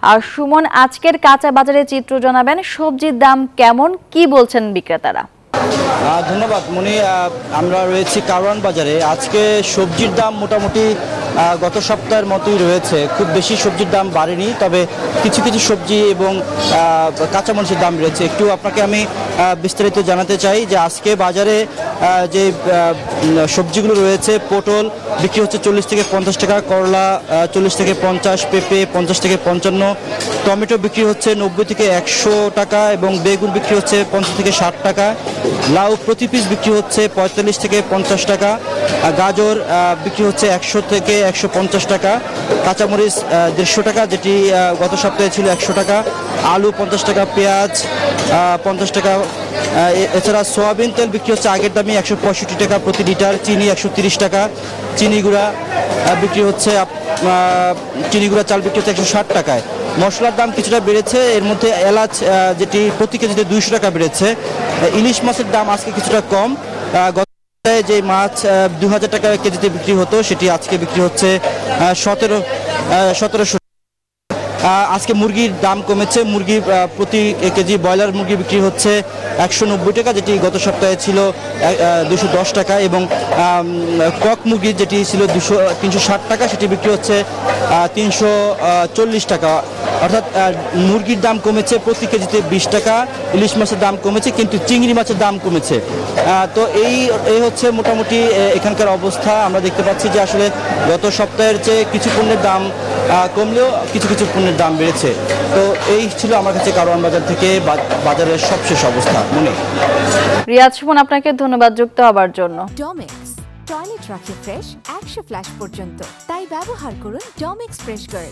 আর সুমন, আজকের কাঁচা বাজারের চিত্র জানাবেন। সবজির দাম কেমন, কি বলছেন বিক্রেতারা? ধন্যবাদ মনি। আমরা রয়েছি কারওয়ান বাজারে। আজকে সবজির দাম মোটামুটি গত সপ্তাহের মতোই রয়েছে। খুব বেশি সবজির দাম বাড়েনি, তবে কিছু কিছু সবজি এবং কাঁচামরিচের দাম রয়েছে। একটু আপনাকে আমি বিস্তারিত জানাতে চাই যে আজকে বাজারে যে সবজিগুলো রয়েছে, পটল বিক্রি হচ্ছে 40 থেকে 50 টাকা, করলা 40 থেকে 50, পেঁপে 50 থেকে 55, টমেটো বিক্রি হচ্ছে 90 থেকে 100 টাকা এবং বেগুন বিক্রি হচ্ছে 50 থেকে 60 টাকা। লাউ প্রতি পিস বিক্রি হচ্ছে 45 থেকে 50 টাকা। গাজর বিক্রি হচ্ছে 100 থেকে 150 টাকা। কাঁচামরিচ 150 টাকা, যেটি গত সপ্তাহে ছিল 100 টাকা। আলু 50 টাকা, পেঁয়াজ 50 টাকা। এছাড়া সয়াবিন তেল বিক্রি হচ্ছে আগের দামে 165 টাকা প্রতি লিটার। চিনি 130 টাকা। চিনি গুঁড়া বিক্রি হচ্ছে চিনি গুঁড়া চাল বিক্রি হচ্ছে 160 টাকায়। মশলার দাম কিছুটা বেড়েছে, এর মধ্যে এলাচ যেটি প্রতি কেজিতে 200 টাকা বেড়েছে। ইলিশ মাছের দাম আজকে কিছুটা কম। গত যে মাছ 2000 টাকা কেজিতে বিক্রি হতো, সেটি আজকে বিক্রি হচ্ছে 1700। আজকে মুরগির দাম কমেছে। মুরগি প্রতি কেজি ব্রয়লার মুরগি বিক্রি হচ্ছে 190 টাকা, যেটি গত সপ্তাহে ছিল 210 টাকা। এবং কক মুরগি যেটি ছিল 360 টাকা, সেটি বিক্রি হচ্ছে 340 টাকা। অর্থাৎ মুরগির দাম কমেছে প্রতি কেজিতে 20 টাকা। ইলিশ মাছের দাম কমেছে, কিন্তু চিংড়ি মাছের দাম কমেছে। তো এই হচ্ছে মোটামুটি এখানকার অবস্থা। আমরা দেখতে পাচ্ছি যে আসলে গত সপ্তাহের চেয়ে কিছু পণ্যের দাম কমলেও কিছু কিছু পণ্যের দাম বেড়েছে। তো এই ছিল আমার কাছে কারওয়ান বাজার থেকে বাজারের সবশেষ অবস্থা। মনে রিয়াজ, সুমন, আপনাকে ধন্যবাদ যুক্ত হবার জন্য। ডমেক্স টয়লেট রাখে ফ্রেশ 100 ফ্ল্যাশ পর্যন্ত, তাই ব্যবহার করুন ডমেক্স ফ্রেশ গার্ড।